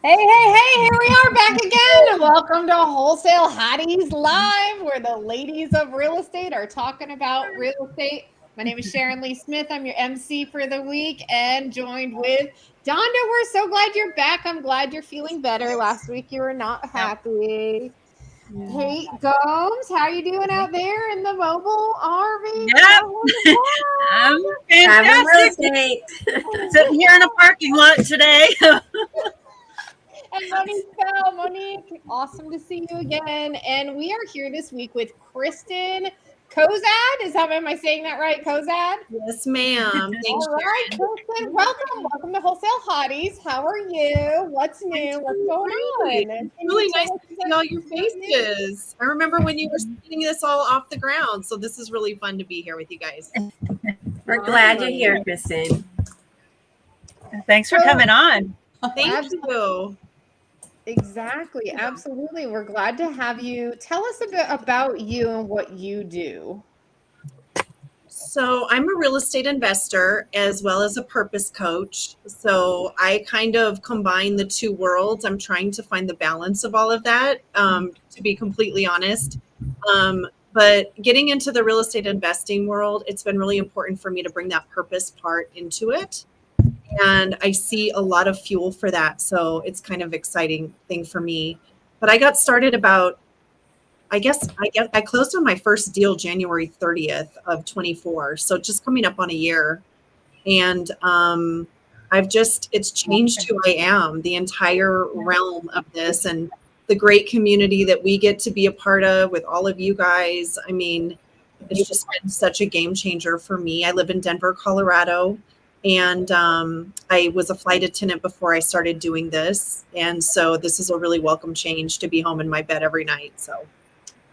Hey, here we are back again. Welcome to Wholesale Hotties Live, where the ladies of real estate are talking about real estate. My name is Sharon Lee Smith. I'm your MC for the week and joined with Donda. We're so glad you're back. I'm glad you're feeling better. Last week you were not Yep. happy. Kate Gomes, how you doing out there in the mobile RV? Yep. I'm Having real fantastic. estate. Sitting here in a parking lot today. And Monique, awesome to see you again. And we are here this week with Kristyn Cozad. Am I saying that right? Cozad? Yes, ma'am. Thanks, All right, Sharon. Kristyn, welcome to Wholesale Hotties. How are you? What's new? What's going on? It's really nice to see all your faces. I remember when you were getting this all off the ground. So this is really fun to be here with you guys. We're glad you're here, Kristyn. Thanks for coming on. Thank you. Exactly. Absolutely. We're glad to have you. Tell us a bit about you and what you do. So I'm a real estate investor as well as a purpose coach. So I kind of combine the two worlds. I'm trying to find the balance of all of that, to be completely honest. But getting into the real estate investing world, it's been really important for me to bring that purpose part into it. And I see a lot of fuel for that. So it's kind of exciting thing for me. But I got started about, I closed on my first deal January 30th of 24. So just coming up on a year. And it's changed who I am, the entire realm of this and the great community that we get to be a part of with all of you guys. I mean, it's just been such a game changer for me. I live in Denver, Colorado. And I was a flight attendant before I started doing this. And so this is a really welcome change to be home in my bed every night. So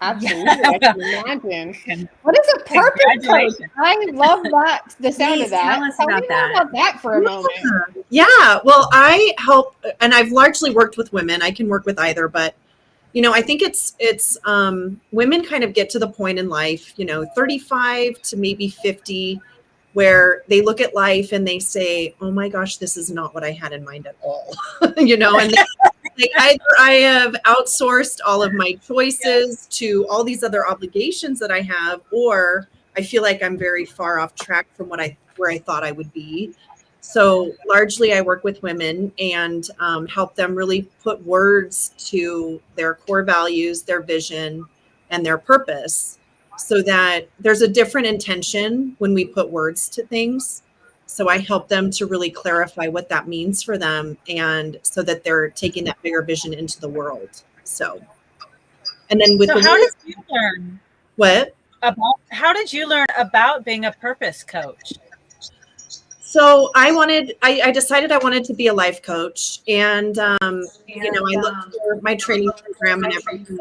absolutely, I can imagine. What is a purpose coach? I love that, the sound of that. Tell us about me that. more about that for a moment. Yeah, well, I help, and I've largely worked with women. I can work with either, but I think it's women kind of get to the point in life, 35 to maybe 50, where they look at life and they say, oh my gosh, this is not what I had in mind at all. And either I have outsourced all of my choices to all these other obligations that I have, or I feel like I'm very far off track from where I thought I would be. So largely I work with women and help them really put words to their core values, their vision, and their purpose, so that there's a different intention when we put words to things. So I help them to really clarify what that means for them, and so that they're taking that bigger vision into the world. So, and then with how did you learn? What? How did you learn about being a purpose coach? So I decided I wanted to be a life coach, and I looked for my training program and everything.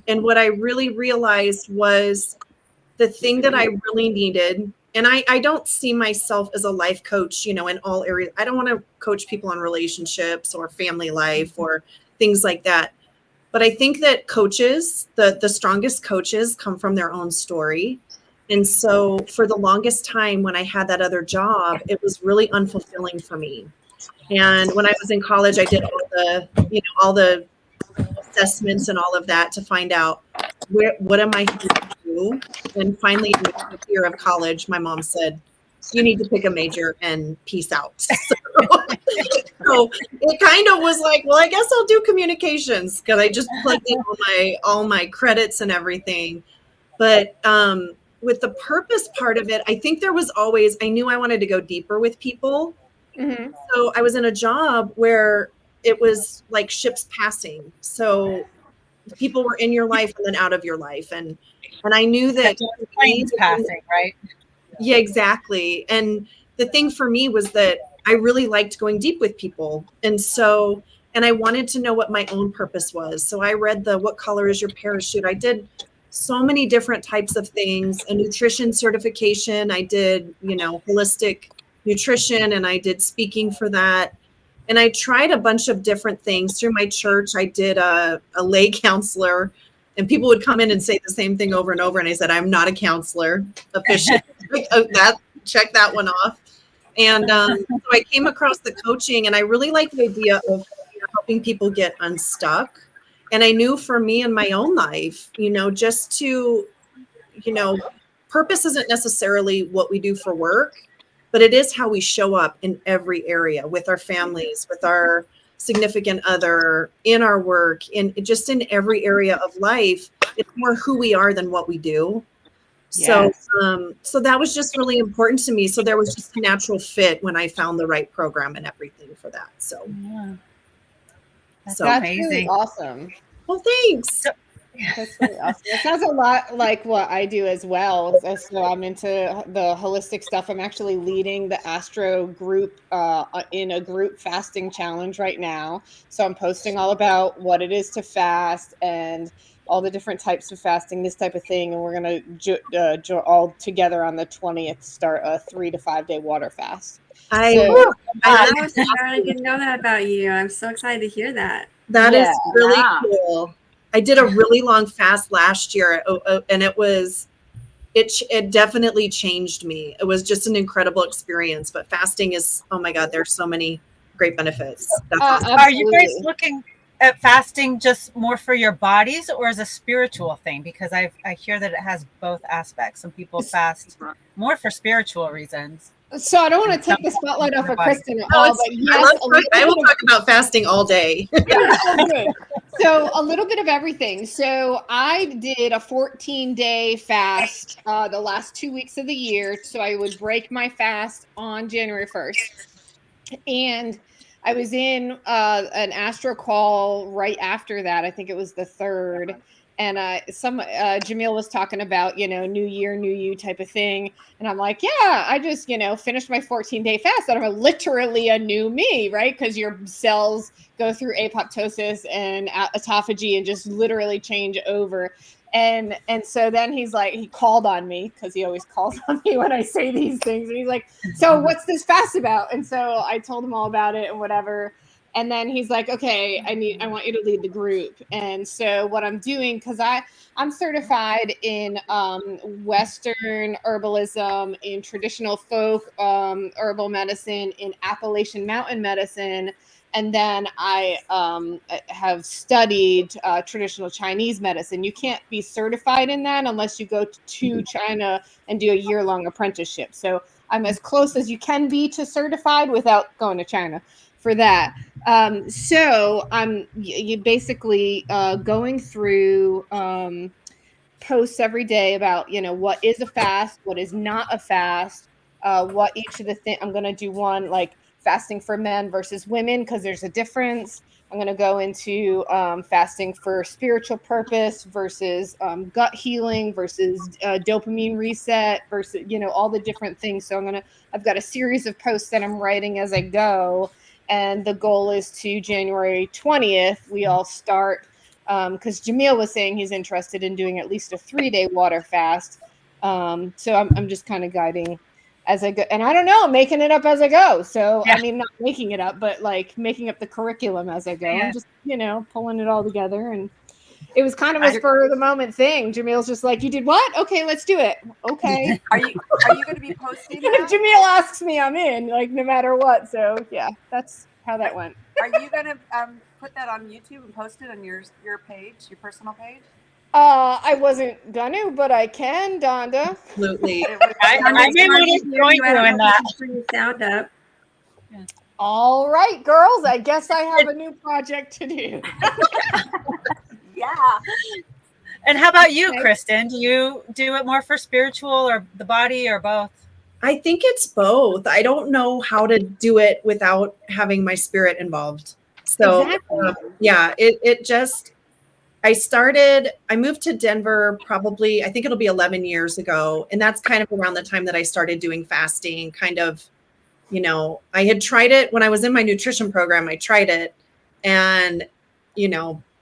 And what I really realized was the thing that I really needed, and I don't see myself as a life coach, in all areas. I don't want to coach people on relationships or family life or things like that. But I think that coaches, the strongest coaches, come from their own story. And so for the longest time when I had that other job, it was really unfulfilling for me. And when I was in college, I did all the assessments and all of that to find out what am I here to do. And finally, in the year of college, my mom said, you need to pick a major and peace out. So it kind of was like, well, I guess I'll do communications, because I just plugged in all my credits and everything. But with the purpose part of it, I think I knew I wanted to go deeper with people. Mm-hmm. So I was in a job where it was like ships passing. So people were in your life and then out of your life. And I knew that planes passing, right? Yeah, exactly. And the thing for me was that I really liked going deep with people. And I wanted to know what my own purpose was. So I read What Color Is Your Parachute? I did so many different types of things, a nutrition certification. I did, holistic nutrition, and I did speaking for that. And I tried a bunch of different things through my church. I did a lay counselor, and people would come in and say the same thing over and over. And I said, I'm not a counselor officially. Check that one off. And so I came across the coaching, and I really like the idea of helping people get unstuck. And I knew for me in my own life, just to, purpose isn't necessarily what we do for work, but it is how we show up in every area with our families, with our significant other, in our work, in every area of life. It's more who we are than what we do. Yes. So that was just really important to me. So there was just a natural fit when I found the right program and everything for that. So That's That's amazing. really awesome. well, thanks. That's really awesome. It sounds a lot like what I do as well. So I'm into the holistic stuff. I'm actually leading the Astro group in a group fasting challenge right now. So I'm posting all about what it is to fast and all the different types of fasting, this type of thing. And we're going to all together on the 20th start a 3 to 5 day water fast. I didn't know that about you. I'm so excited to hear that. That is really Wow. cool. I did a really long fast last year, and it definitely changed me. It was just an incredible experience. But fasting is, oh my God, there's so many great benefits. That's awesome. Are you guys looking at fasting just more for your bodies or as a spiritual thing? Because I hear that it has both aspects. Some people fast more for spiritual reasons. So I don't want to take the spotlight off of Kristyn at all, but yes, I will talk about fasting all day. Good. So a little bit of everything. So I did a 14-day fast the last 2 weeks of the year. So I would break my fast on January 1st. And I was in an Astro call right after that. I think it was the 3rd. And Jamil was talking about, new year, new you type of thing. And I'm like, yeah, I just, finished my 14-day fast. And I'm literally a new me, right? Because your cells go through apoptosis and autophagy and just literally change over. And so then he's like, he called on me because he always calls on me when I say these things. And he's like, so what's this fast about? And so I told him all about it and whatever. And then he's like, okay, I want you to lead the group. And so what I'm doing, because I'm certified in Western herbalism, in traditional folk herbal medicine, in Appalachian mountain medicine. And then I have studied traditional Chinese medicine. You can't be certified in that unless you go to China and do a year-long apprenticeship. So I'm as close as you can be to certified without going to China for that. So I'm basically going through posts every day about, what is a fast, what is not a fast, what each of the things. I'm going to do one like fasting for men versus women because there's a difference. I'm going to go into fasting for spiritual purpose versus gut healing versus dopamine reset versus, all the different things. So I've got a series of posts that I'm writing as I go. And the goal is to January 20th, we all start, because Jamil was saying he's interested in doing at least a 3-day water fast. So I'm just kind of guiding as I go. And I don't know, I'm making it up as I go. So, Yeah. I mean, not making it up, but like making up the curriculum as I go. Yeah. I'm just, pulling it all together. And it was kind of a spur of the moment thing. Jamil's just like, you did what? Okay, let's do it. Okay. Are you going to be posting And if that? Jamil asks me, I'm in, like, no matter what. So, yeah, that's how that went. Are you going to put that on YouTube and post it on your page, your personal page? I wasn't gonna, but I can, Donda. Absolutely. I may want to join you in that. Bring the sound up. All right, girls. I guess I have a new project to do. Yeah. And how about you, Kristyn? Do you do it more for spiritual or the body or both? I think it's both. I don't know how to do it without having my spirit involved. So Exactly. it just, I moved to Denver probably, I think it'll be 11 years ago. And that's kind of around the time that I started doing fasting, kind of, I had tried it when I was in my nutrition program. I tried it and,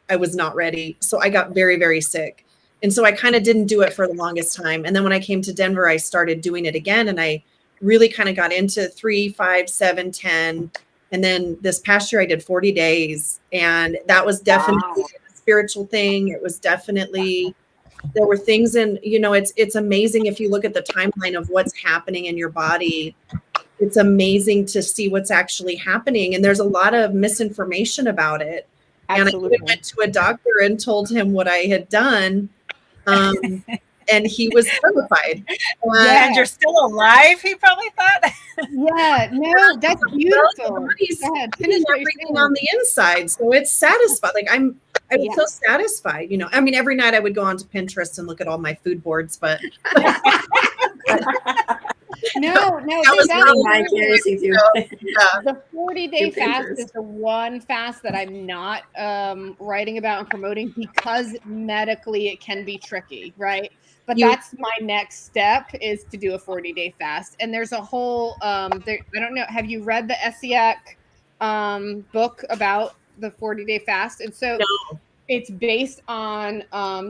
I was not ready. So I got very, very sick. And so I kind of didn't do it for the longest time. And then when I came to Denver, I started doing it again. And I really kind of got into 3, 5, 7, 10. And then this past year I did 40 days. And that was definitely a spiritual thing. It was definitely, there were things in, it's amazing if you look at the timeline of what's happening in your body. it's amazing to see what's actually happening. And there's a lot of misinformation about it. Absolutely. And I went to a doctor and told him what I had done. And he was terrified. And you're still alive, he probably thought. Yeah, no, that's beautiful. He's Go ahead, finish what you're everything saying. on the inside. So it's satisfied. Like I was so satisfied, you know. I mean, every night I would go onto Pinterest and look at all my food boards, but No, that was my curiosity too. the 40-day Do fast Pinterest. is the one fast that I'm not writing about and promoting because medically it can be tricky, right? But that's my next step is to do a 40-day fast. And there's a whole I don't know, have you read the Esiac book about the 40-day fast? And so it's based on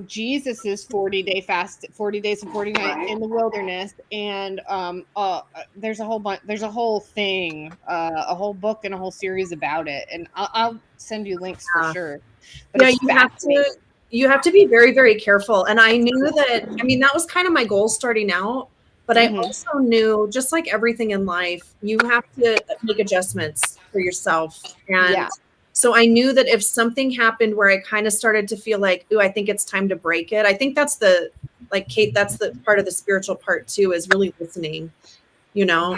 Jesus's 40-day fast, 40 days and 40 nights in the wilderness, and there's a whole bunch, there's a whole thing, a whole book and a whole series about it, and I'll send you links for sure. But you have to be very, very careful. And I knew that. I mean, that was kind of my goal starting out. But I also knew, just like everything in life, you have to make adjustments for yourself. And so I knew that if something happened where I kind of started to feel like, ooh, I think it's time to break it. I think that's Kate, that's the part of the spiritual part too, is really listening, you know,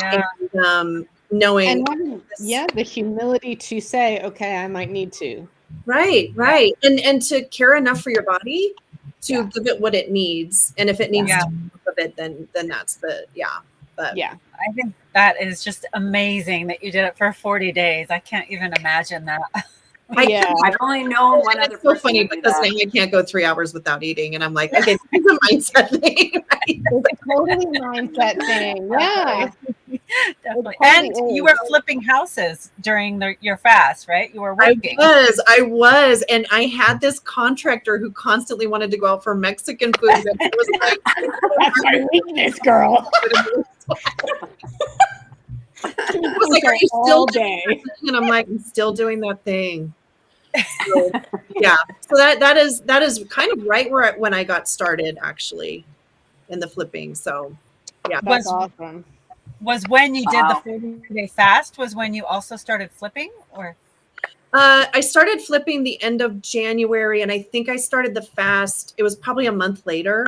and knowing. And the humility to say, okay, I might need to. Right. And to care enough for your body to give it what it needs. And if it needs to of it, then that's but I think that is just amazing that you did it for 40 days. I can't even imagine that. I've only known one other person. It's so funny because now I can't go 3 hours without eating, and I'm like, okay, it's a mindset thing. Right? It's a totally mindset thing. Yeah, definitely. And you were flipping houses during your fast, right? You were working. I was, and I had this contractor who constantly wanted to go out for Mexican food. And it was like, that's my weakness, girl. It was like, are you still doing that thing? And I'm like, I'm still doing that thing. So, so that is kind of right when I got started, actually, in the flipping. So that's awesome. Was when you did the 40-day fast was when you also started flipping, or? I started flipping the end of January, and I think I started the fast. It was probably a month later.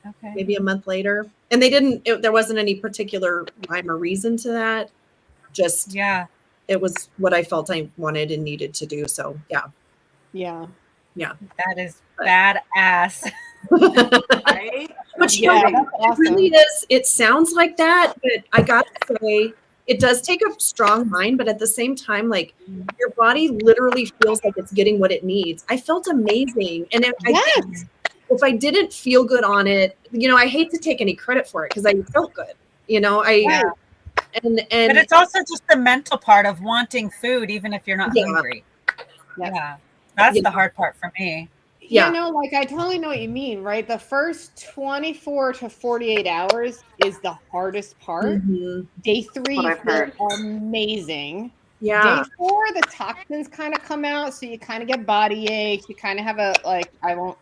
Okay. Maybe a month later. And there wasn't any particular rhyme or reason to that. Just, it was what I felt I wanted and needed to do. So, yeah. That is badass. Right? But it really is. It sounds like that, but I got to say, it does take a strong mind, but at the same time, like your body literally feels like it's getting what it needs. I felt amazing. And if I didn't feel good on it, you know, I hate to take any credit for it because I felt good, you know, but it's also just the mental part of wanting food, even if you're not hungry. That's the hard part for me. You know, like I totally know what you mean, right? The first 24 to 48 hours is the hardest part. Day 3, you feel amazing. Day 4, the toxins kind of come out, so you kind of get body aches. You kind of have like a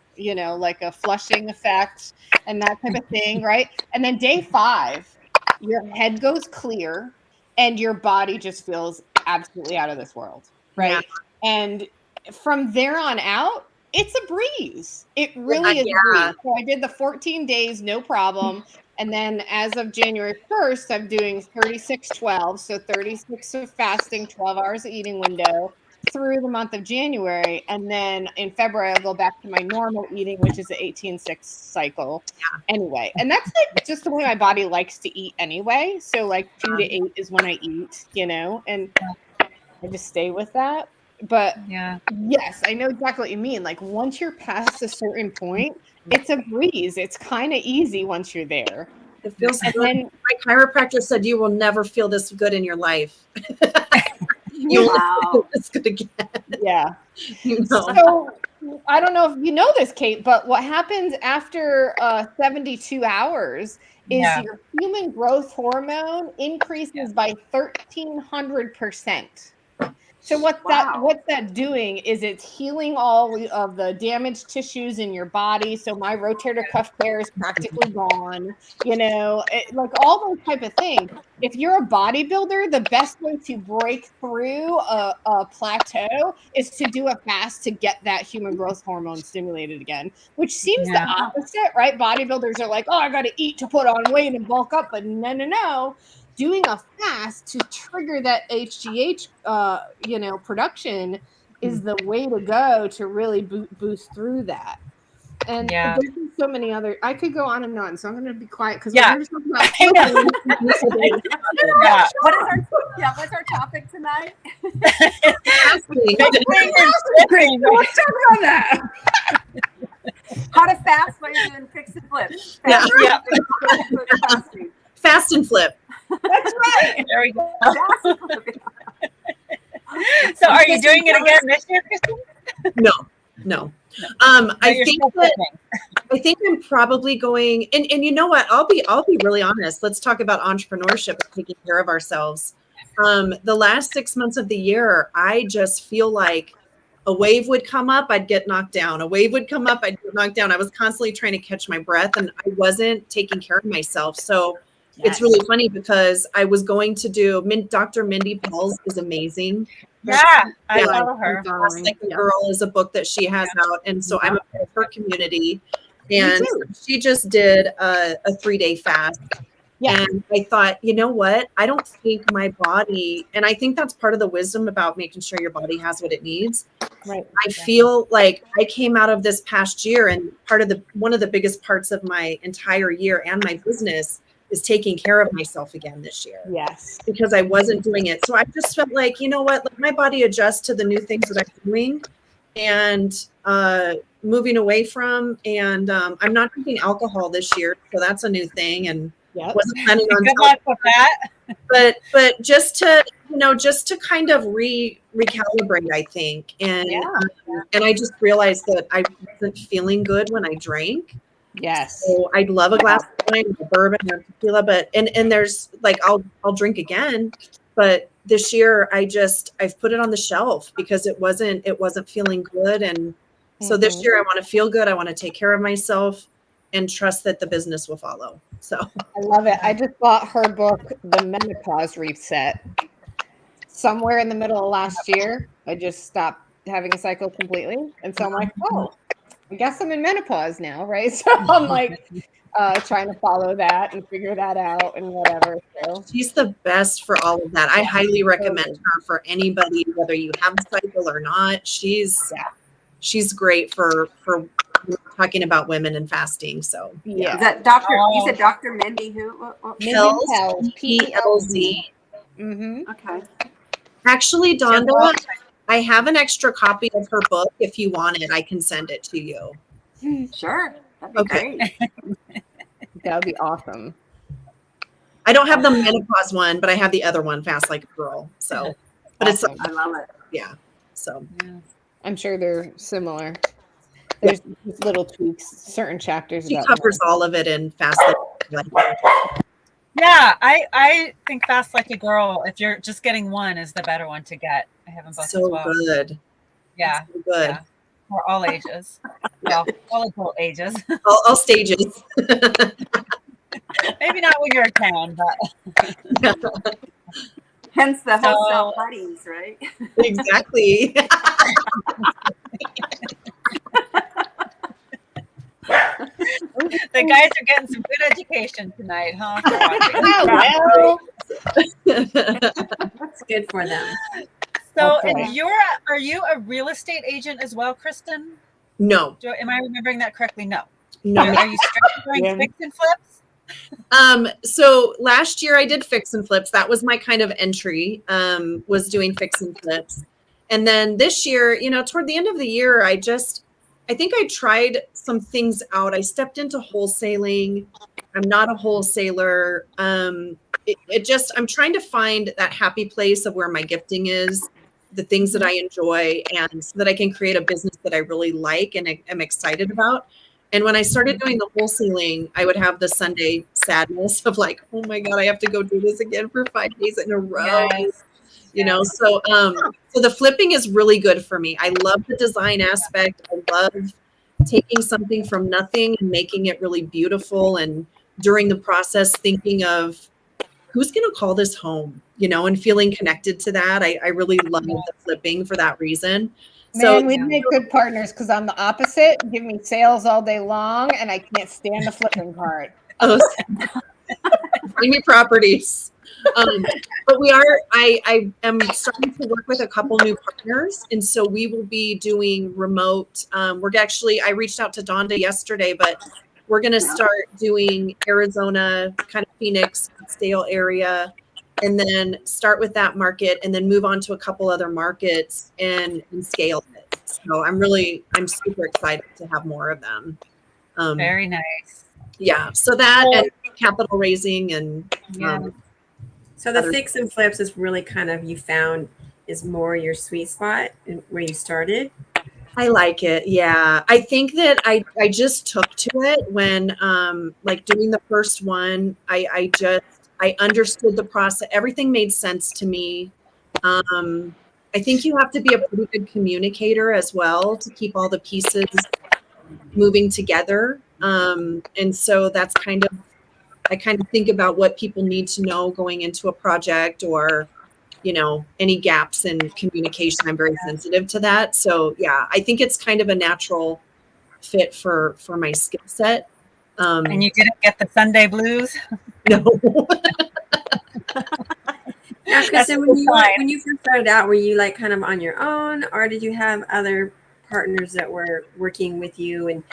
flushing effect and that type of thing, right? And then day 5, your head goes clear and your body just feels absolutely out of this world, right? And from there on out, it's a breeze. It really is a breeze. So I did the 14 days, no problem. And then as of January 1st, I'm doing 36-12. So 36 of fasting, 12 hours of eating window through the month of January. And then in February, I'll go back to my normal eating, which is the 18-6 cycle. Anyway, and that's like just the way my body likes to eat anyway. So like 2 to 8 is when I eat, you know, and I just stay with that. But yes, I know exactly what you mean. Like once you're past a certain point, it's a breeze. It's kind of easy once you're there. It feels good. My chiropractor said you will never feel this good in your life. You'll never feel this good again. Yeah. You know. So I don't know if you know this, Kate, but what happens after 72 hours is your human growth hormone increases by 1,300%. So what's that doing is it's healing all of the damaged tissues in your body. So my rotator cuff tear is practically gone, like all those type of things. If you're a bodybuilder, the best way to break through a plateau is to do a fast to get that human growth hormone stimulated again, which seems the opposite, right? Bodybuilders are like, oh, I got to eat to put on weight and bulk up, but no. Doing a fast to trigger that HGH, production is the way to go to really boost through that. And there's so many other. I could go on and on, so I'm going to be quiet because we're going to talk about. What's our topic tonight? Let's talk about that. How to fast while you're doing fix and flips. Fast and flip. That's right. There we go. So are you doing it again this year, Kristyn? No. I think I'm probably going, and you know what? I'll be really honest. Let's talk about entrepreneurship and taking care of ourselves. The last 6 months of the year, I just feel like a wave would come up, I'd get knocked down. A wave would come up, I'd get knocked down. I was constantly trying to catch my breath, and I wasn't taking care of myself. So it's really funny because I was going to do Dr. Mindy Pelz is amazing. I follow her. Fast Like a Girl is a book that she has out, and so I'm a part of her community. And she just did a 3-day fast. And I thought, you know what? I don't think my body, and I think that's part of the wisdom about making sure your body has what it needs. Right. I feel like I came out of this past year, and one of the biggest parts of my entire year and my business is taking care of myself again this year. Yes. Because I wasn't doing it. So I just felt like, you know what, let my body adjust to the new things that I'm doing and moving away from. And I'm not drinking alcohol this year. So that's a new thing. And wasn't planning on good luck with that. But just to kind of recalibrate, I think. And and I just realized that I wasn't feeling good when I drank. Yes. So I'd love a glass of wine, or bourbon, or tequila, but and there's like I'll drink again, but this year I've put it on the shelf because it wasn't feeling good, and so this year I want to feel good. I want to take care of myself and trust that the business will follow. So I love it. I just bought her book, The Menopause Reset. Somewhere in the middle of last year, I just stopped having a cycle completely, and so I'm like, oh. I guess I'm in menopause now, right? So I'm like trying to follow that and figure that out and whatever. So she's the best for all of that. I highly recommend her for anybody, whether you have a cycle or not. She's great for talking about women and fasting. So Is that Dr. You said Dr. Mindy who? Pelz, P-E-L-Z. Okay. Actually, Donda, I have an extra copy of her book. If you want it, I can send it to you. Sure. That'd be great. That would be awesome. I don't have the menopause one, but I have the other one, Fast Like a Girl. So, but awesome. I love it. Yeah. So I'm sure they're similar. There's just little tweaks, certain chapters. She covers all of it in Fast Like a Girl. Yeah, I think Fast Like a Girl, if you're just getting one, is the better one to get. I have them both so as well. Good. Yeah. So good. Yeah. For all ages. Well, all adult ages. All stages. Maybe not when you're a 10, but. Hence the Wholesale Hotties, right? Exactly. The guys are getting some good education tonight, huh? That's good for them. So, are you a real estate agent as well, Kristyn? No. Am I remembering that correctly? No. No. Are you strictly doing fix and flips? So last year I did fix and flips. That was my kind of entry, was doing fix and flips. And then this year, toward the end of the year, I think I tried some things out. I stepped into wholesaling. I'm not a wholesaler. I'm trying to find that happy place of where my gifting is, the things that I enjoy, and so that I can create a business that I really like and am excited about. And when I started doing the wholesaling, I would have the Sunday sadness of like, oh my God, I have to go do this again for 5 days in a row. you know. So so the flipping is really good for me. I love the design aspect. I love taking something from nothing and making it really beautiful, and during the process thinking of who's going to call this home, you know, and feeling connected to that. I really love the flipping for that reason. So Man, we'd make good partners because I'm the opposite. Give me sales all day long, and I can't stand the flipping part. oh, bring me properties. But we are, I am starting to work with a couple new partners. And so we will be doing remote. We're actually, I reached out to Donda yesterday, but we're going to start doing Arizona, kind of Phoenix, Scottsdale area, and then start with that market and then move on to a couple other markets and scale it. So I'm super excited to have more of them. Very nice. Yeah. So that and capital raising and so the fix and flips is really kind of, you found is more your sweet spot and where you started. I like it. Yeah. I think that I just took to it when like doing the first one, I understood the process. Everything made sense to me. I think you have to be a pretty good communicator as well to keep all the pieces moving together. And so that's I kind of think about what people need to know going into a project, or, you know, any gaps in communication. I'm very sensitive to that. So yeah, I think it's kind of a natural fit for my skill set. And you didn't get the Sunday blues? No. Now, Kristyn, when you first started out, were you like kind of on your own, or did you have other partners that were working with you? And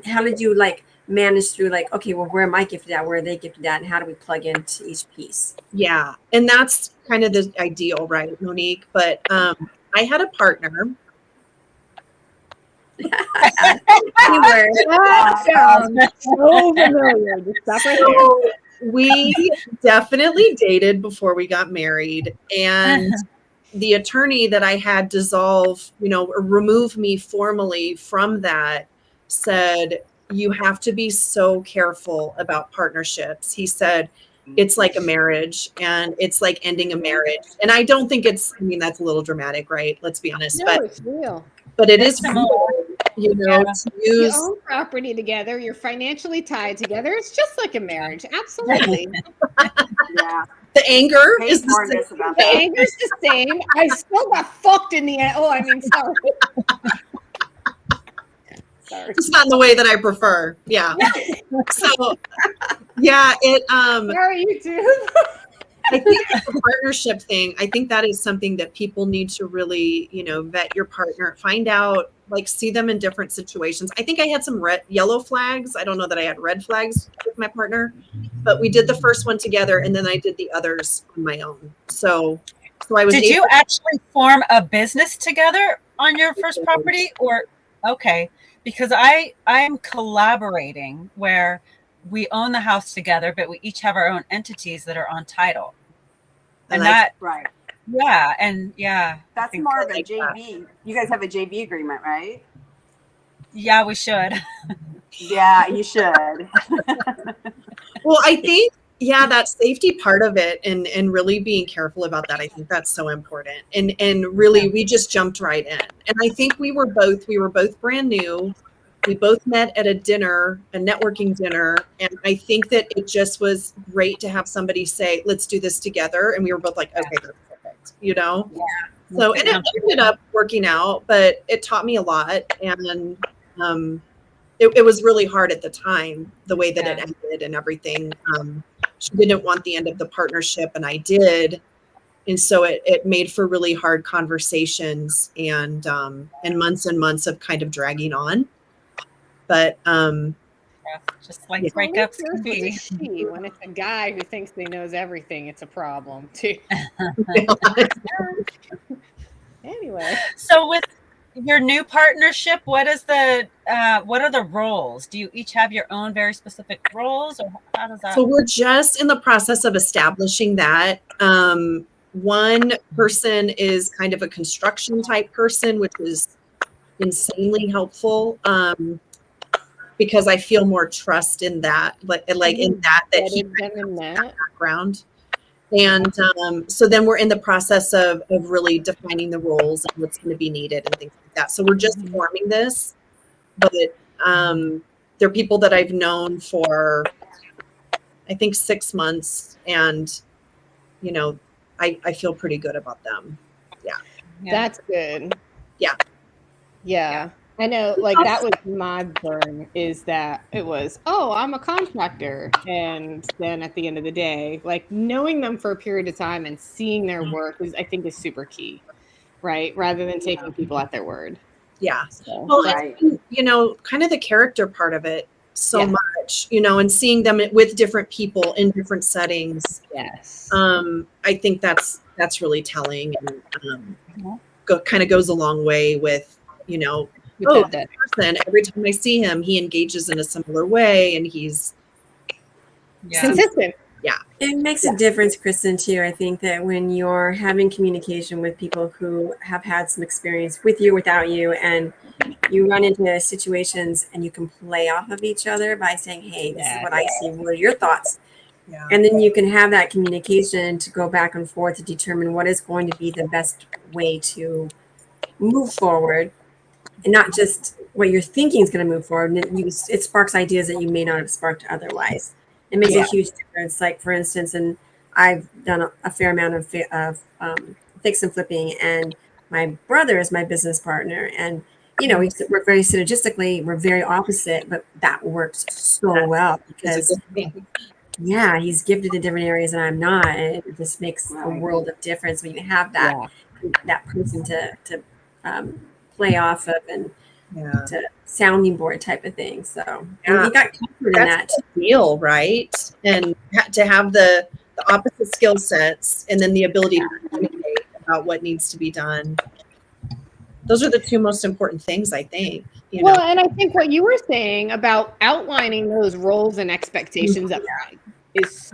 how did you like manage through, like, okay, well, where am I gifted at? Where are they gifted at? And how do we plug into each piece? Yeah. And that's kind of the ideal, right, Monique? But I had a partner. That sounds so familiar. Just stop right there. We definitely dated before we got married, and the attorney that I had dissolve, you know, remove me formally from that, said, you have to be so careful about partnerships. He said, it's like a marriage, and it's like ending a marriage. And I don't think I mean, that's a little dramatic, right? Let's be honest. No, it's real. But it is real, you know, to use. You own property together. You're financially tied together. It's just like a marriage. Absolutely. Yeah. The anger Hate is more the this about The that. anger's the same. I still got fucked in the end. Oh, I mean, sorry. Sorry. It's not in the way that I prefer. Yeah. So yeah, Sorry, you too. I think the partnership thing, I think that is something that people need to really, you know, vet your partner, find out, like, see them in different situations. I think I had some yellow flags. I don't know that I had red flags with my partner, but we did the first one together, and then I did the others on my own. So I was. Did you actually form a business together on your first property, or okay? Because I'm collaborating where we own the house together, but we each have our own entities that are on title. And that, right. Yeah. And yeah. That's more of a JV. You guys have a JV agreement, right? Yeah, we should. Yeah, you should. Well, I think, yeah, that safety part of it, and really being careful about that. I think that's so important. And really, we just jumped right in. And I think we were both brand new. We both met at a networking dinner. And I think that it just was great to have somebody say, let's do this together. And we were both like, okay, that's perfect, you know? Yeah. So, and it ended up working out, but it taught me a lot. And it was really hard at the time, the way that it ended and everything. She didn't want the end of the partnership, and I did. And so it made for really hard conversations and months of kind of dragging on. But just like breakups can be. When it's a guy who thinks he knows everything, it's a problem too. Anyway, so with your new partnership, what are the roles? Do you each have your own very specific roles, or how does that? So we're just in the process of establishing that. One person is kind of a construction type person, which is insanely helpful. Because I feel more trust in that, like in that he has that background. And so then we're in the process of really defining the roles and what's going to be needed and things like that. So we're just forming this, but they're people that I've known for, I think, 6 months, and you know, I feel pretty good about them. Yeah. That's good. Yeah. Yeah. I know, like, that was my burn, is that it was, oh, I'm a contractor. And then at the end of the day, like, knowing them for a period of time and seeing their work is, I think, is super key, right? Rather than taking people at their word. Yeah. So, Well, Right. it's, you know, kind of the character part of it so Yeah. much, you know, and seeing them with different people in different settings. yes. I think that's really telling, and kind of goes a long way with, you know, With this person, every time I see him, he engages in a similar way, and he's consistent. It makes a difference, Kristyn, too. I think that when you're having communication with people who have had some experience with you, without you, and you run into situations and you can play off of each other by saying, hey, this is what I see. What are your thoughts? Yeah. And then you can have that communication to go back and forth to determine what is going to be the best way to move forward, and not just what you're thinking is going to move forward. And it sparks ideas that you may not have sparked otherwise. It makes a huge difference. Like, for instance, and I've done a fair amount of fix and flipping, and my brother is my business partner, and you know, we're very synergistically, we're very opposite, but that works so well because he's gifted in different areas and I'm not, and it just makes a world of difference when you have that person to play off of and to sounding board type of thing. So and you got comfort in that. That's the deal, right? And to have the opposite skill sets, and then the ability to communicate about what needs to be done. Those are the two most important things, I think. You know? And I think what you were saying about outlining those roles and expectations up front is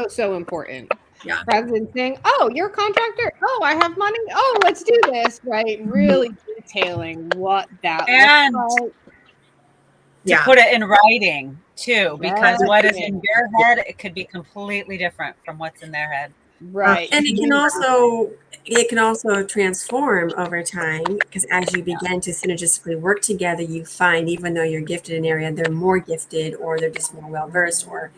so important. Yeah. Rather than saying, oh, you're a contractor. Oh, I have money. Oh, let's do this. Right. Really detailing what that looks like. To put it in writing too, because what is in your head, it could be completely different from what's in their head. Right. And it can also transform over time, because as you begin to synergistically work together, you find, even though you're gifted in an area, they're more gifted, or they're just more well-versed, or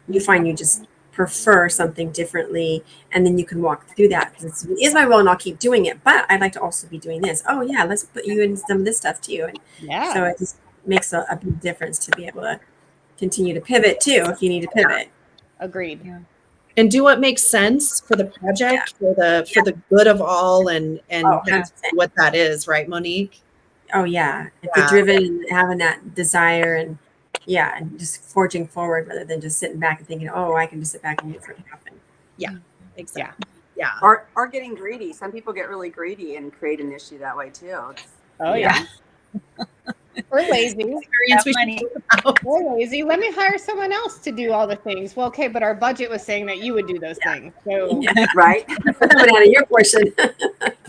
you find you just prefer something differently, and then you can walk through that, because it's my role and I'll keep doing it, but I'd like to also be doing this. Oh yeah, let's put you in some of this stuff too. And so it just makes a big difference to be able to continue to pivot too, if you need to pivot. Agreed. And do what makes sense for the project, for the good of all, and that's what that is, right, Monique? Oh yeah, if you're driven and having that desire, and just forging forward rather than just sitting back and thinking, oh, I can just sit back and wait for it to happen. Yeah, exactly. Yeah. Or getting greedy. Some people get really greedy and create an issue that way too. Or lazy. Or lazy. Let me hire someone else to do all the things. Well, okay, but our budget was saying that you would do those things. So right. Coming out of your portion.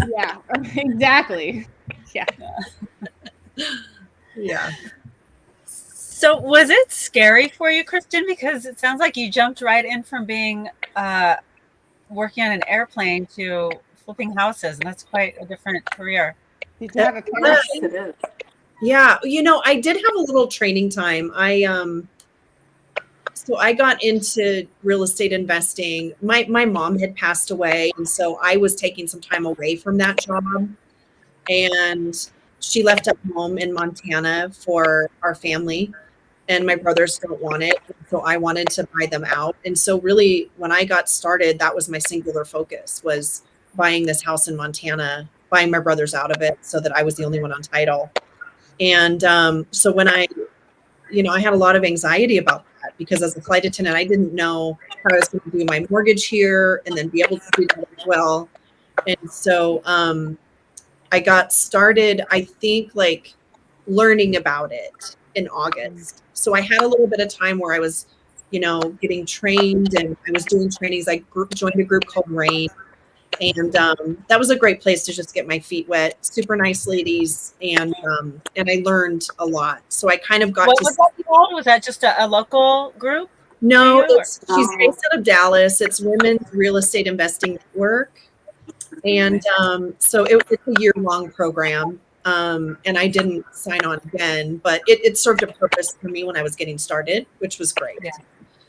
Yeah, exactly. Yeah. So was it scary for you, Kristyn? Because it sounds like you jumped right in from being working on an airplane to flipping houses, and that's quite a different career. Did you have a parent? It is. Yeah, you know, I did have a little training time. So I got into real estate investing. My mom had passed away, and so I was taking some time away from that job. And she left at home in Montana for our family, and my brothers don't want it. So I wanted to buy them out. And so really, when I got started, that was my singular focus, was buying this house in Montana, buying my brothers out of it so that I was the only one on title. And so when I had a lot of anxiety about that, because as a flight attendant, I didn't know how I was going to do my mortgage here and then be able to do that as well. And so I got started, I think, like learning about it in August. So I had a little bit of time where I was, getting trained, and I was doing trainings. I joined a group called RAIN. And that was a great place to just get my feet wet. Super nice ladies, and I learned a lot. So I kind of got. What was that called? Was that just a local group? No, you, or- she's based out of Dallas. It's Women's Real Estate Investing Network. And so it's a year-long program. And I didn't sign on again, but it served a purpose for me when I was getting started, which was great. Yeah.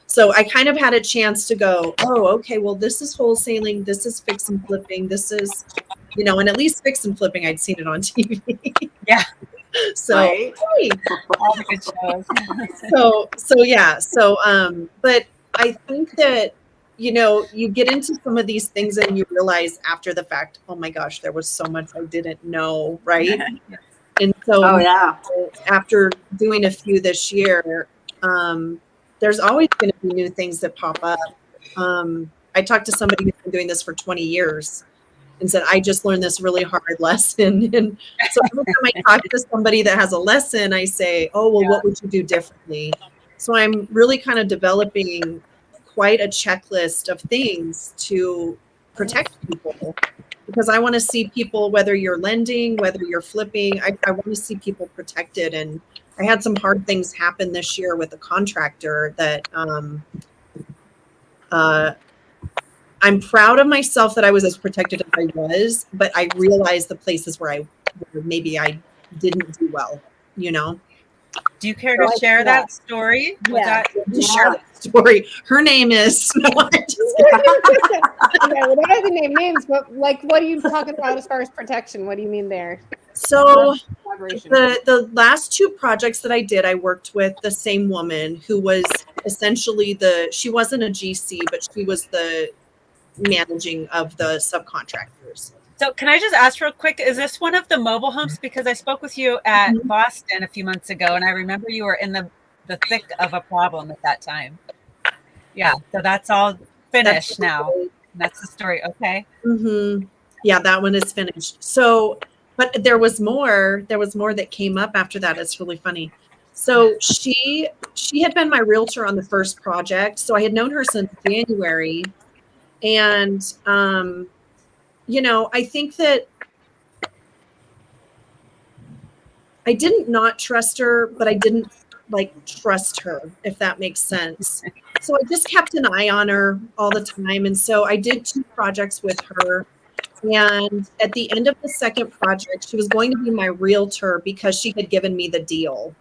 So I kind of had a chance to go, oh, okay, well, this is wholesaling, this is fix and flipping, this is, and at least fix and flipping, I'd seen it on TV. Yeah. So, Right. hey. all the good shows. But I think that, you get into some of these things and you realize after the fact, oh my gosh, there was so much I didn't know, right? And so Oh yeah. after doing a few this year, there's always going to be new things that pop up. I talked to somebody who's been doing this for 20 years and said, I just learned this really hard lesson. And so every time I talk to somebody that has a lesson, I say, oh, well, what would you do differently? So I'm really kind of developing quite a checklist of things to protect people, because I want to see people, whether you're lending, whether you're flipping, I want to see people protected. And I had some hard things happen this year with a contractor that I'm proud of myself that I was as protected as I was, but I realized the places where maybe I didn't do well, Do you care to share that story? Yeah. Share that story. Her name is Okay, well, that doesn't name names, but like, what are you talking about as far as protection? What do you mean there? So Collaboration. the last two projects that I did, I worked with the same woman who was essentially she wasn't a GC, but she was the managing of the subcontractors. So can I just ask real quick, is this one of the mobile homes? Because I spoke with you at Boston a few months ago, and I remember you were in the thick of a problem at that time. Yeah, so that's all finished now. That's the story. Okay. Mm-hmm. Yeah, that one is finished. So, but there was more that came up after that. It's really funny. So she had been my realtor on the first project. So I had known her since January. And, I think that I didn't not trust her, but I didn't trust her, if that makes sense. So I just kept an eye on her all the time. And so I did 2 projects with her. And at the end of the second project, she was going to be my realtor because she had given me the deal.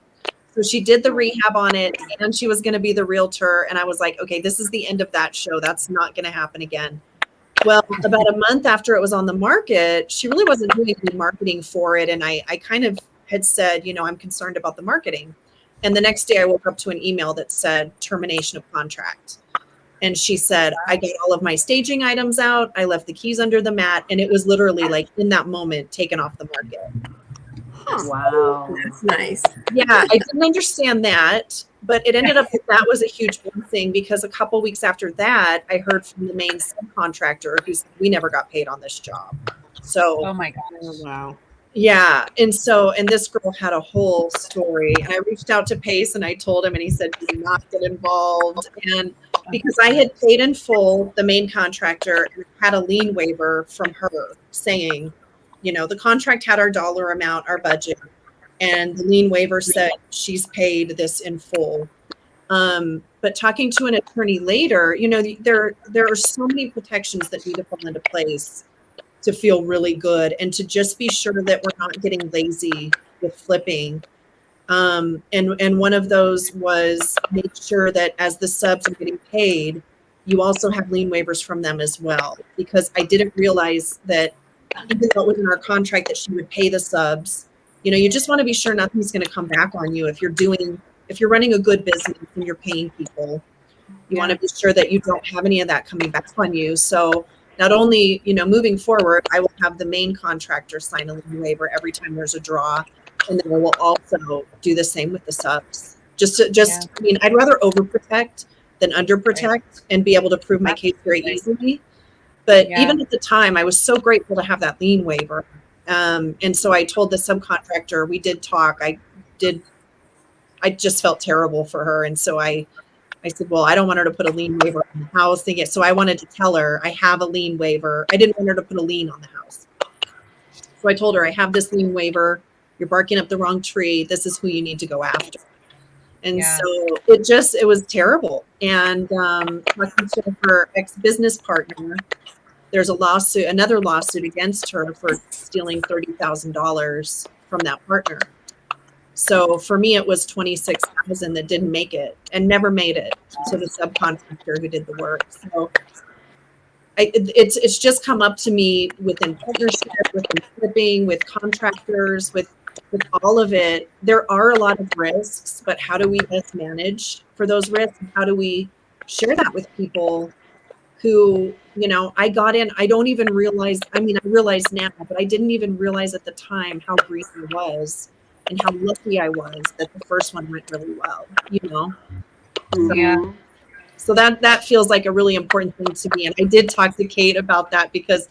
So she did the rehab on it and she was going to be the realtor. And I was like, okay, this is the end of that show. That's not going to happen again. Well, about a month after it was on the market, she really wasn't doing any marketing for it. And I kind of had said, I'm concerned about the marketing. And the next day I woke up to an email that said termination of contract. And she said, I got all of my staging items out. I left the keys under the mat. And it was literally in that moment taken off the market. Wow. That's nice. Yeah, I didn't understand that, but it ended up that was a huge blessing because a couple weeks after that, I heard from the main subcontractor who said, we never got paid on this job. So, Oh my gosh. Oh, wow. yeah. And this girl had a whole story, and I reached out to Pace and I told him, and he said, do not get involved. And because I had paid in full the main contractor and had a lien waiver from her saying, the contract had our dollar amount, our budget, and the lien waiver said she's paid this in full. But talking to an attorney later, there are so many protections that need to fall into place to feel really good and to just be sure that we're not getting lazy with flipping. And one of those was make sure that as the subs are getting paid, you also have lien waivers from them as well, because I didn't realize that even though it was in our contract that she would pay the subs, you just want to be sure nothing's going to come back on you. If you're running a good business and you're paying people, you want to be sure that you don't have any of that coming back on you. So not only, moving forward, I will have the main contractor sign a lien waiver every time there's a draw. And then I will also do the same with the subs. I'd rather overprotect than underprotect and be able to prove my case very easily. But even at the time, I was so grateful to have that lien waiver. And so I told the subcontractor, we did talk. I just felt terrible for her. And so I said, well, I don't want her to put a lien waiver on the house. So I wanted to tell her I have a lien waiver. I didn't want her to put a lien on the house. So I told her, I have this lien waiver. You're barking up the wrong tree. This is who you need to go after. And so it was terrible. And talking to her ex-business partner, there's another lawsuit against her for stealing $30,000 from that partner. So for me, it was $26,000 that didn't make it and never made it to the subcontractor who did the work. So it's just come up to me within partnership, within flipping, with contractors, with all of it. There are a lot of risks, but how do we best manage for those risks? How do we share that with people who, I got in, I don't even realize, I realize now, but I didn't even realize at the time how green I was and how lucky I was that the first one went really well, Mhm. So that feels like a really important thing to me. And I did talk to Kate about that because,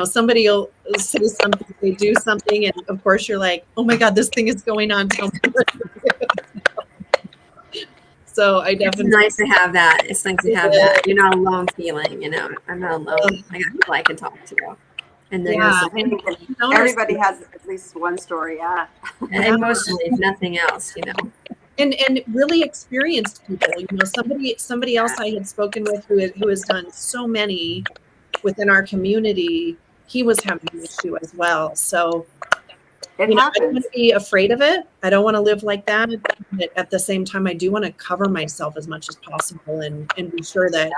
somebody will say something, they do something, and of course you're like, oh my God, this thing is going on. Tell me what to do. So I definitely. It's nice to have that. It's nice to have that. You're not alone feeling, I'm not alone. I got people I can talk to. And then everybody has at least one story. Yeah. Emotionally, if nothing else, And really experienced people, somebody else I had spoken with who has done so many within our community, he was having an issue as well. So, I don't want to be afraid of it. I don't want to live like that. But at the same time, I do want to cover myself as much as possible and be sure that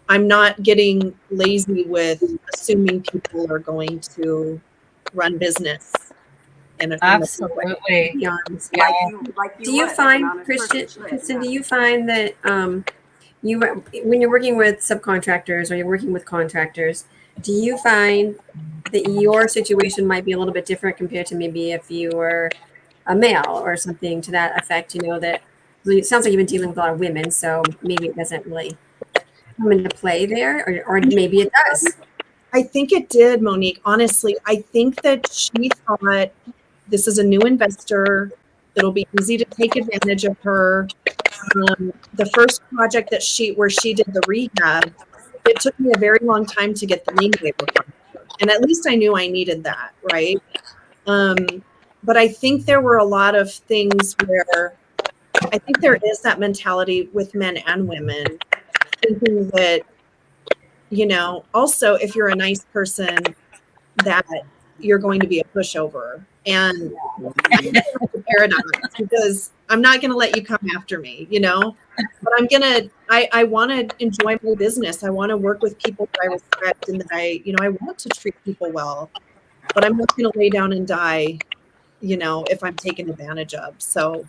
I'm not getting lazy with assuming people are going to run business. Absolutely. Do you find, Kristyn, do you find that when you're working with subcontractors or you're working with contractors, do you find that your situation might be a little bit different compared to maybe if you were a male or something to that effect? That it sounds like you've been dealing with a lot of women, so maybe it doesn't really come into play there, or maybe it does. I think it did, Monique. Honestly, I think that she thought, this is a new investor. It'll be easy to take advantage of her. The first project where she did the rehab, it took me a very long time to get the lien waiver from her. And at least I knew I needed that, right? But I think there were a lot of things where I think there is that mentality with men and women, thinking that, also if you're a nice person, that you're going to be a pushover. And that's the paradox, because I'm not going to let you come after me, but I want to enjoy my business. I want to work with people that I respect and that I want to treat people well, but I'm not going to lay down and die, if I'm taken advantage of. So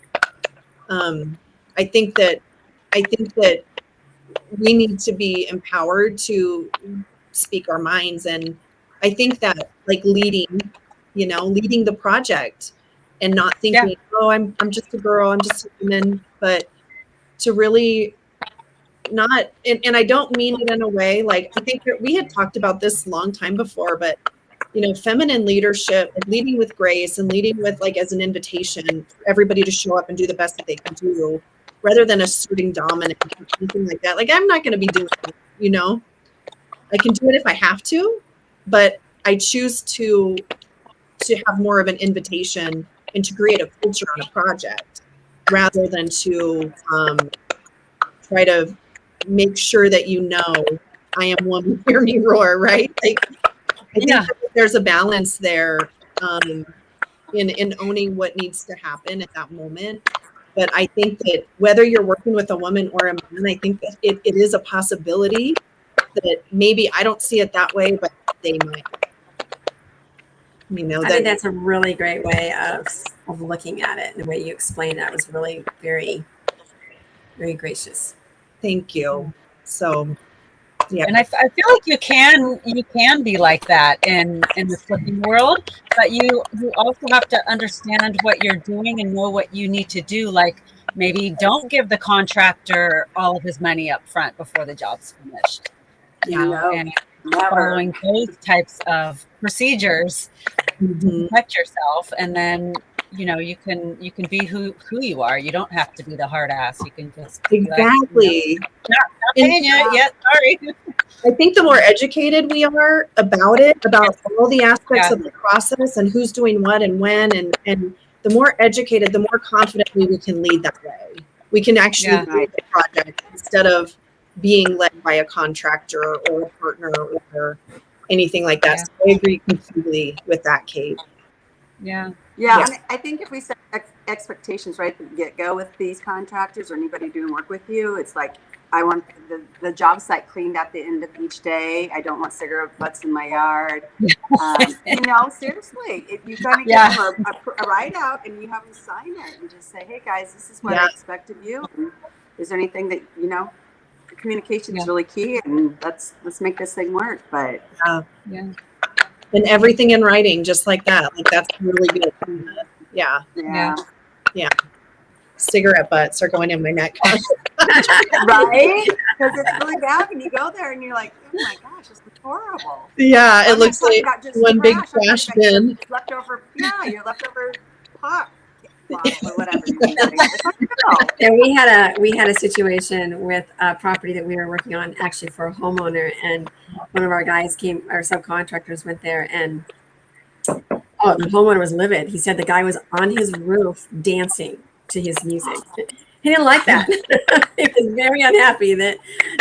I think that we need to be empowered to speak our minds. And I think that leading the project and not thinking, oh, I'm just a girl, I'm just a woman, but to really not, and I don't mean it in a way, I think that we had talked about this a long time before, but feminine leadership, leading with grace and leading with as an invitation for everybody to show up and do the best that they can do, rather than asserting dominance or anything like that. I'm not going to be doing it, I can do it if I have to, but I choose to have more of an invitation and to create a culture on a project, rather than to try to make sure that I am woman, hear me roar, right? I think that there's a balance there in owning what needs to happen at that moment. But I think that whether you're working with a woman or a man, I think that it is a possibility that maybe I don't see it that way, but they might. I think that's a really great way of looking at it. The way you explained that was really very, very gracious. Thank you. So, yeah. And I feel like you can be like that in the flipping world, but you also have to understand what you're doing and know what you need to do. Maybe don't give the contractor all of his money up front before the job's finished. And following those types of procedures to protect yourself, and then you can be who you are. You don't have to be the hard ass. You can just exactly. Not paying you yet. Sorry. I think the more educated we are about all the aspects of the process and who's doing what and when, and the more educated, the more confidently we can lead that way. We can actually lead the project instead of being led by a contractor or a partner or anything like that. So I agree completely with that, Kate. Yeah. And I think if we set expectations right from the get-go with these contractors or anybody doing work with you, it's like, I want the job site cleaned at the end of each day. I don't want cigarette butts in my yard. Seriously, if you kind of give them a write out and you have them sign it and just say, hey guys, this is what I expect of you. And is there anything that, communication is really key, and let's make this thing work. But and everything in writing, just like that. Like that's really good. Yeah. Cigarette butts are going in my neck. Right? Because it's really bad when you go there and you're like, oh my gosh, this is horrible. Yeah, it looks like one big trash bin. Leftover, your leftover pot or whatever. And we had a situation with a property that we were working on actually for a homeowner, and one of our guys our subcontractors went there, and the homeowner was livid. He said the guy was on his roof dancing to his music. He didn't like that. He was very unhappy that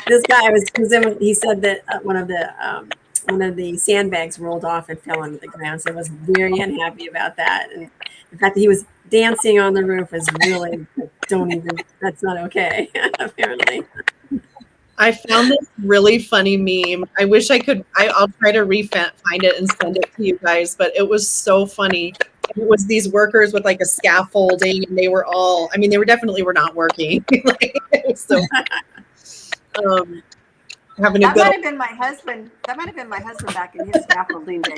this guy was, because he said that one of the sandbags rolled off and fell onto the ground. So I was very unhappy about that. And the fact that he was dancing on the roof is really, that's not okay, apparently. I found this really funny meme. I wish I could, I'll try to find it and send it to you guys, but it was so funny. It was these workers with like a scaffolding, and they were all, they were definitely not working. It was so having that might have been my husband. That might have been my husband back in his scaffolding days.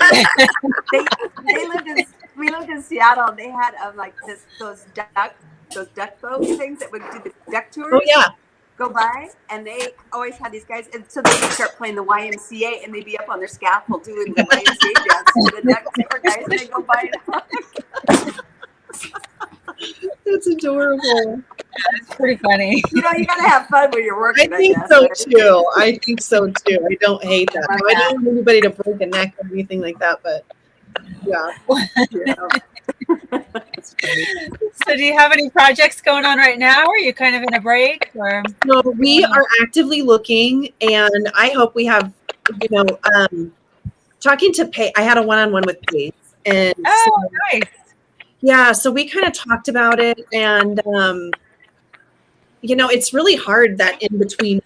We lived in Seattle. And they had those duck boats things that would do the duck tours. Oh yeah. Go by, and they always had these guys, and so they would start playing the YMCA, and they'd be up on their scaffold doing the YMCA dance to the duck tour guys, and they go by. That's adorable. That's pretty funny. You gotta have fun when you're working. I think so too. I think so too. I don't hate that. I don't want anybody to break a neck or anything like that, but yeah. So do you have any projects going on right now? Or are you kind of in a break? Or no, we are actively looking, and I hope we have, talking to Paige. I had a one-on-one with Paige, and nice. Yeah, so we kind of talked about it, and it's really hard that in between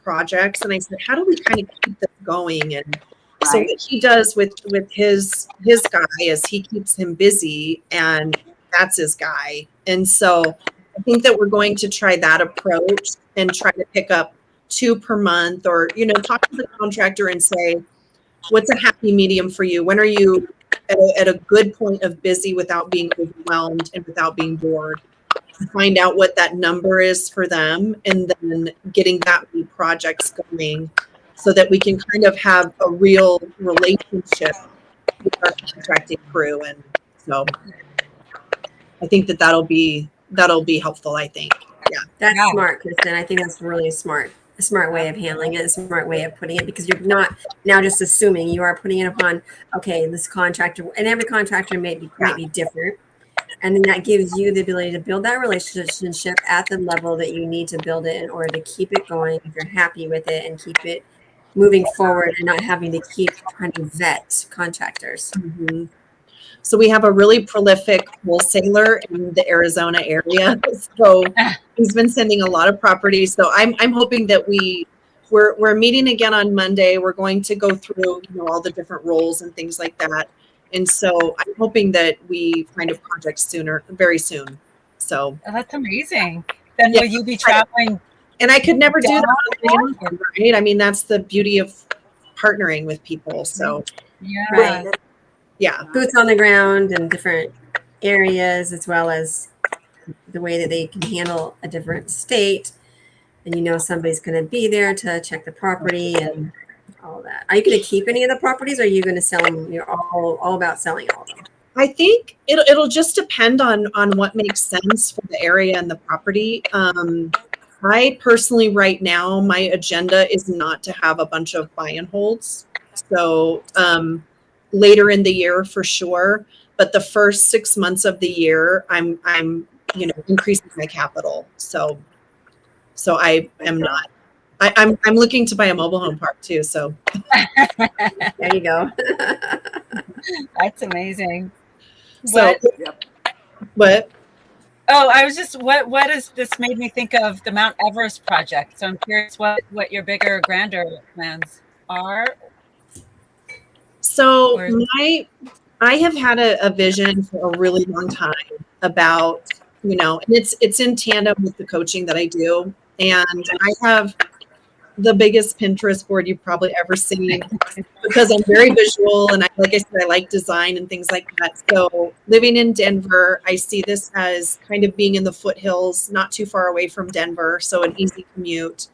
projects. And I said, how do we kind of keep this going? And so what he does with his guy is he keeps him busy, and that's his guy. And so I think that we're going to try that approach and try to pick up 2 per month, or talk to the contractor and say, what's a happy medium for you? When are you at a good point of busy without being overwhelmed and without being bored? Find out what that number is for them, and then getting that many projects going so that we can kind of have a real relationship with our contracting crew. And so I think that'll be helpful, I think. Yeah. That's smart, Kristyn. I think that's really a smart way of handling it, a smart way of putting it, because you're not now just assuming, you are putting it upon, okay, this contractor, and every contractor might be different. And then that gives you the ability to build that relationship at the level that you need to build it in order to keep it going, if you're happy with it, and keep it moving forward and not having to keep trying to vet contractors. Mm-hmm. So we have a really prolific wholesaler in the Arizona area. So he's been sending a lot of properties. So I'm hoping that we're meeting again on Monday. We're going to go through all the different roles and things like that. And so I'm hoping that we find a project very soon. So that's amazing. Then will you be traveling? And I could never do that, right? That's the beauty of partnering with people. So boots on the ground in different areas, as well as the way that they can handle a different state, and somebody's going to be there to check the property and all that. Are you going to keep any of the properties, or are you going to sell them? You're all about selling all of them. I think it'll just depend on what makes sense for the area and the property. I personally, right now, my agenda is not to have a bunch of buy and holds. So later in the year, for sure. but the first 6 months of the year, I'm increasing my capital. So I am not. I'm looking to buy a mobile home park too. So there you go. That's amazing. So what? Oh, I was just what is this made me think of the Mount Everest project. So I'm curious what your bigger, grander plans are. So I have had a vision for a really long time about, and it's in tandem with the coaching that I do. And I have the biggest Pinterest board you've probably ever seen because I'm very visual and like I said, I like design and things like that. So living in Denver, I see this as kind of being in the foothills, not too far away from Denver. So an easy commute,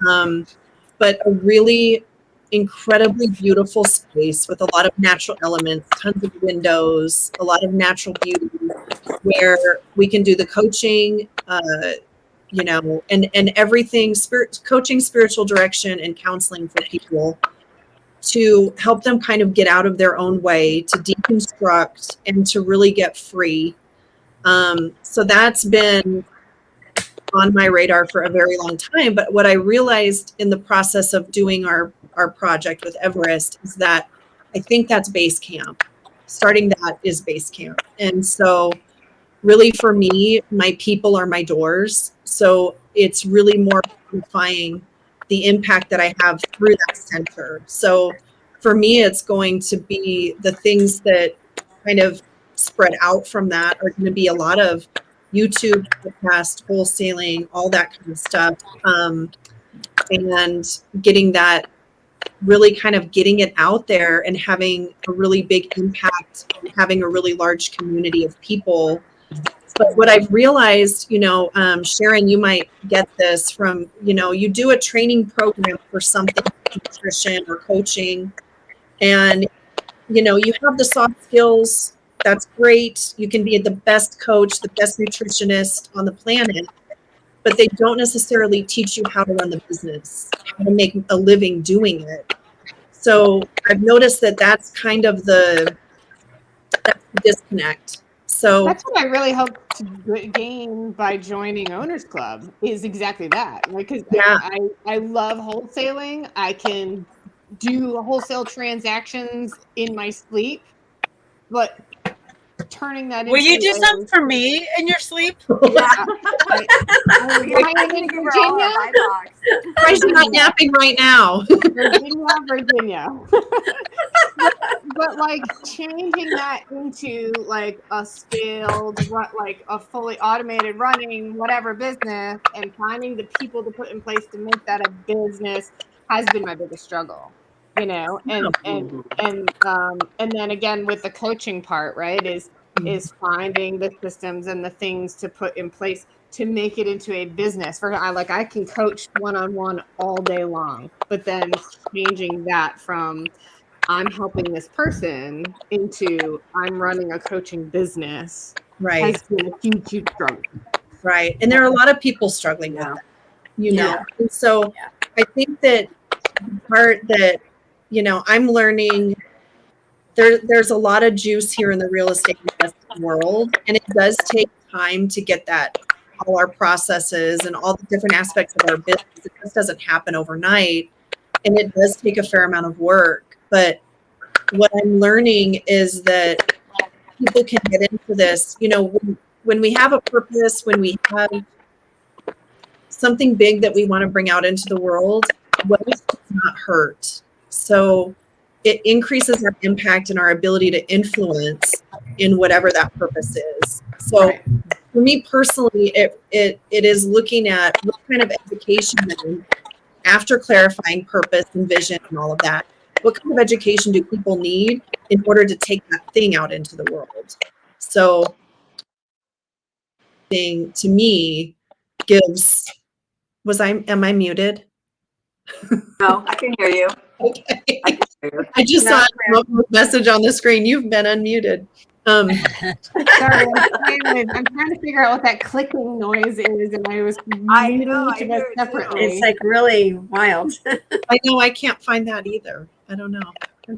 but a really incredibly beautiful space with a lot of natural elements, tons of windows, a lot of natural beauty where we can do the coaching, and everything, coaching, spiritual direction, and counseling for people to help them kind of get out of their own way, to deconstruct, and to really get free. So that's been on my radar for a very long time. But what I realized in the process of doing our project with Everest is that I think that's base camp. Starting that is base camp. And so really for me, my people are my doors. So it's really more amplifying the impact that I have through that center. So for me, it's going to be the things that kind of spread out from that are going to be a lot of YouTube, podcast, wholesaling, all that kind of stuff. And getting that, really kind of getting it out there and having a really big impact, having a really large community of people. But what I've realized, Sharon, you might get this from, you do a training program for something, nutrition or coaching, and, you have the soft skills. That's great. You can be the best coach, the best nutritionist on the planet, but they don't necessarily teach you how to run the business, how to make a living doing it. So I've noticed that that's kind of that's the disconnect. So that's what I really hope to gain by joining Owners Club is exactly that. Because I love wholesaling. I can do wholesale transactions in my sleep, but turning that into will you do something for me in your sleep? I'm in Virginia. She's not napping right now. Virginia. but like changing that into like a scaled, like a fully automated running whatever business, and finding the people to put in place to make that a business has been my biggest struggle. And then again with the coaching part, right, is finding the systems and the things to put in place to make it into a business. I can coach one-on-one all day long, but then changing that from I'm helping this person into I'm running a coaching business, right, has been a huge struggle. Right. And there are a lot of people struggling with that, And so I think that the part that, I'm learning, there's a lot of juice here in the real estate investing world, and it does take time to get that, all our processes and all the different aspects of our business. It just doesn't happen overnight, and it does take a fair amount of work. But what I'm learning is that people can get into this, when we have a purpose, when we have something big that we want to bring out into the world, what does not hurt? So it increases our impact and our ability to influence in whatever that purpose is. So for me personally, it is looking at what kind of education, after clarifying purpose and vision and all of that, what kind of education do people need in order to take that thing out into the world? So thing to me gives, am I muted? No, I can hear you. Okay. I just saw a message on the screen. You've been unmuted. Sorry, I'm trying to figure out what that clicking noise is, and I was muting each of us separately. It's like really wild. I know, I can't find that either. I don't know.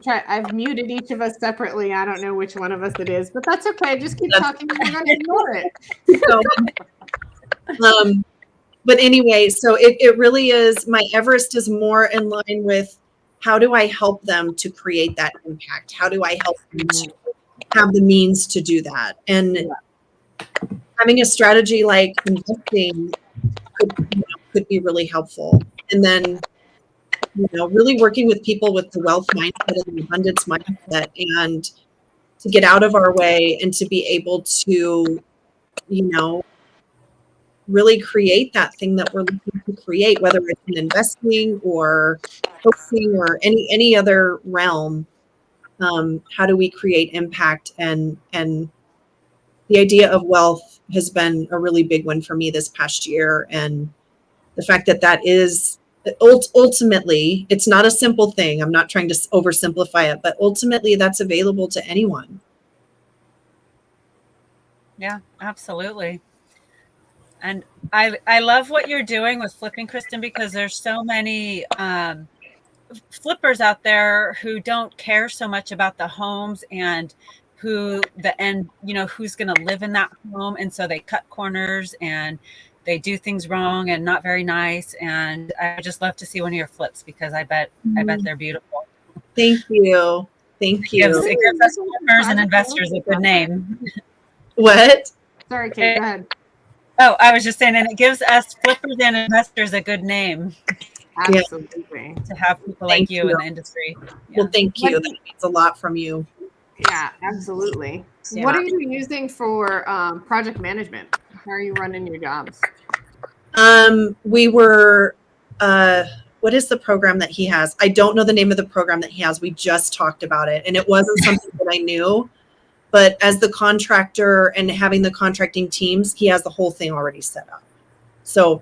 I've muted each of us separately. I don't know which one of us it is, but that's okay. Just keep talking. We're going to ignore it. So, but anyway, so it really is, my Everest is more in line with how do I help them to create that impact? How do I help them to have the means to do that? And having a strategy like investing could be really helpful. And then, really working with people with the wealth mindset and the abundance mindset, and to get out of our way and to be able to, really create that thing that we're looking to create, whether it's in investing or coaching or any other realm. How do we create impact? And the idea of wealth has been a really big one for me this past year. And the fact that is ultimately, it's not a simple thing. I'm not trying to oversimplify it, but ultimately that's available to anyone. Yeah, absolutely. And I love what you're doing with flipping, Kristyn, because there's so many flippers out there who don't care so much about the homes and who's going to live in that home. And so they cut corners and they do things wrong and not very nice. And I just love to see one of your flips, because I bet they're beautiful. Thank you. Thank you. It gives us flippers and investors a good name. What? Sorry, Kate, go ahead. Oh, I was just saying, and it gives us flippers and investors a good name. Absolutely. To have people like you in the industry. Yeah. Well, thank you. That means a lot from you. Yeah, absolutely. Yeah. What are you using for project management? How are you running your jobs? We were, what is the program that he has? I don't know the name of the program that he has. We just talked about it, and it wasn't something that I knew. But as the contractor and having the contracting teams, he has the whole thing already set up. So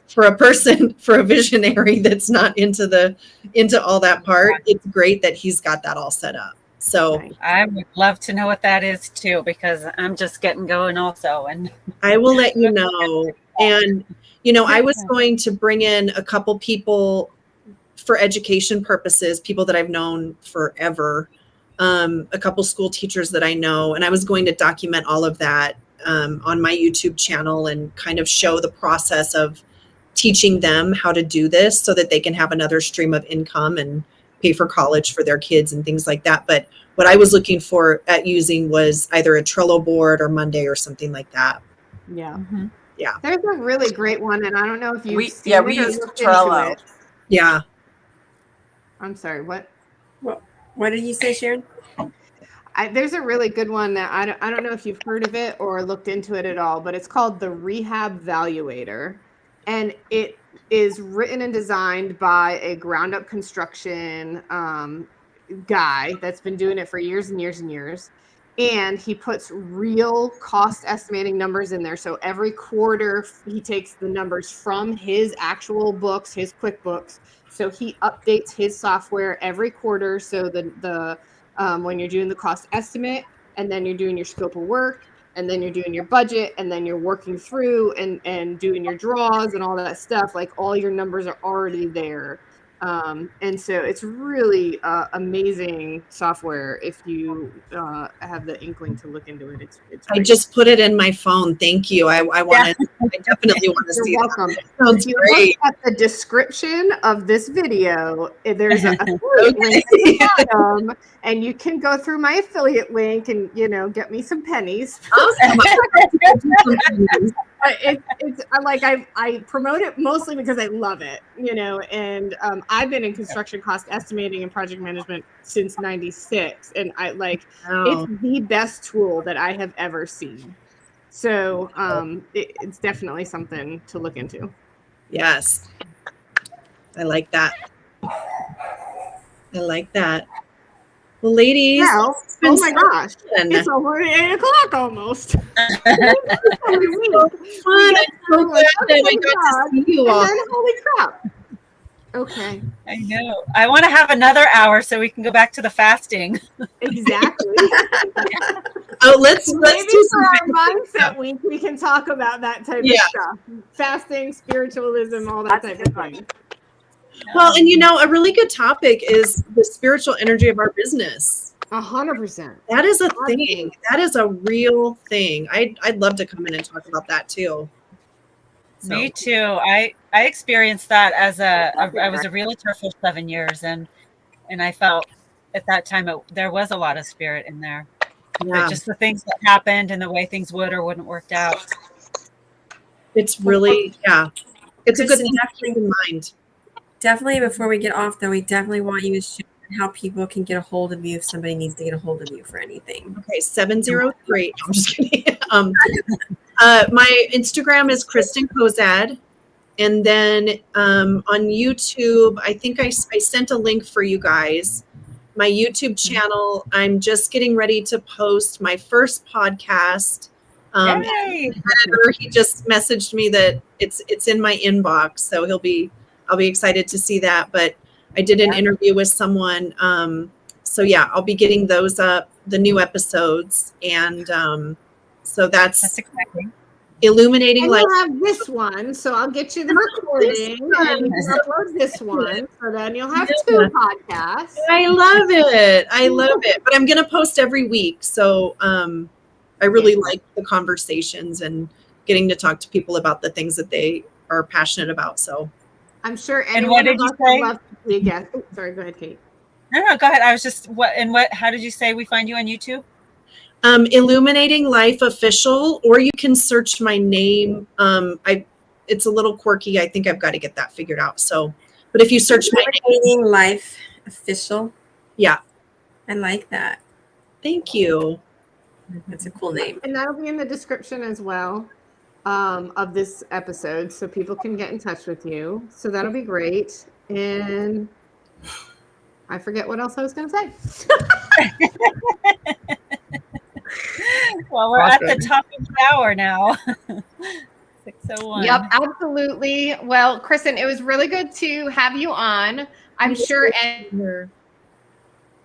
for a visionary that's not into all that part, it's great that he's got that all set up. So I would love to know what that is too, because I'm just getting going also. And I will let you know. And, I was going to bring in a couple people for education purposes, people that I've known forever. A couple school teachers that I know, and I was going to document all of that on my YouTube channel and kind of show the process of teaching them how to do this so that they can have another stream of income and pay for college for their kids and things like that. But what I was looking for at using was either a Trello board or Monday or something like that. Yeah. Mm-hmm. Yeah. There's a really great one, and I don't know if you've seen it. We used Trello. Yeah. I'm sorry, what? What did you say, Sharon? There's a really good one that I don't know if you've heard of it or looked into it at all, but it's called the Rehab Valuator. And it is written and designed by a ground up construction guy that's been doing it for years and years and years. And he puts real cost estimating numbers in there. So every quarter he takes the numbers from his actual books, his QuickBooks. So he updates his software every quarter. So the when you're doing the cost estimate, and then you're doing your scope of work, and then you're doing your budget, and then you're working through and doing your draws and all that stuff, like all your numbers are already there. And so it's really amazing software if you have the inkling to look into it. It's I just put it in my phone. Thank you. I definitely want to see You're welcome. That. Sounds if you great. look at the description of this video, there's a affiliate link at the bottom, and you can go through my affiliate link and get me some pennies. Awesome. It's like I promote it mostly because I love it, and I've been in construction cost estimating and project management since '96, and it's the best tool that I have ever seen. So it's definitely something to look into. Yes, I like that. Well, ladies, Well, oh my gosh, it's over 8 o'clock almost. It's fun. I'm so glad that I got to see you all. Holy crap. Okay. I know. I want to have another hour so we can go back to the fasting. Exactly. Let's Maybe do for our some mindset week, we can talk about that type of stuff. Fasting, spiritualism, all that type of thing. Well, and a really good topic is the spiritual energy of our business. 100%. That is a thing. That is a real thing. I'd love to come in and talk about that too. Me too. I experienced that as I was a realtor for 7 years, and I felt at that time there was a lot of spirit in there. But just the things that happened and the way things would or wouldn't work out. It's really, it's a good thing to keep in mind. Definitely, before we get off, though, we definitely want you to share how people can get a hold of you if somebody needs to get a hold of you for anything. Okay, 703. I'm just kidding. My Instagram is Kristyn Cozad. And then on YouTube, I think I sent a link for you guys. My YouTube channel, I'm just getting ready to post my first podcast. Yay! Editor, he just messaged me that it's in my inbox, so I'll be excited to see that. But I did an interview with someone, so I'll be getting those up, the new episodes, and so that's exciting. Illuminating Life. You'll have this one, so I'll get you the recording and you can upload this one, so then you'll have 2 podcasts. I love it. But I'm going to post every week, so I really like the conversations and getting to talk to people about the things that they are passionate about. So I'm sure anyone of us would love to see again. Oh, sorry, go ahead, Kate. No, go ahead. I was just how did you say we find you on YouTube? Illuminating Life Official, or you can search my name. It's a little quirky. I think I've got to get that figured out. So, but if you search my name, Illuminating Life Official. Yeah. I like that. Thank you. That's a cool name. And that'll be in the description as well of this episode, so people can get in touch with you. So that'll be great. And I forget what else I was going to say. Well, we're at the top of the hour now. 6:01. Yep, absolutely. Well, Kristyn, it was really good to have you on. I'm sure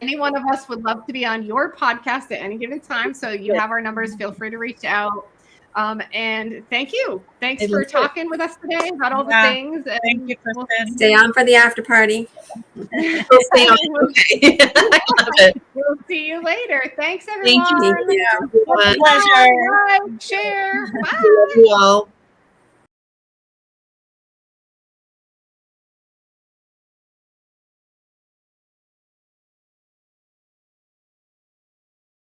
any one of us would love to be on your podcast at any given time. So you have our numbers. Feel free to reach out. And thank you. Thanks for talking with us today about all the things. And thank you, Kristyn. Stay on for the after party. Stay on. Okay. I love it. We'll see you later. Thanks, everyone. Thank you. Pleasure. Like, share. Bye. Love you all.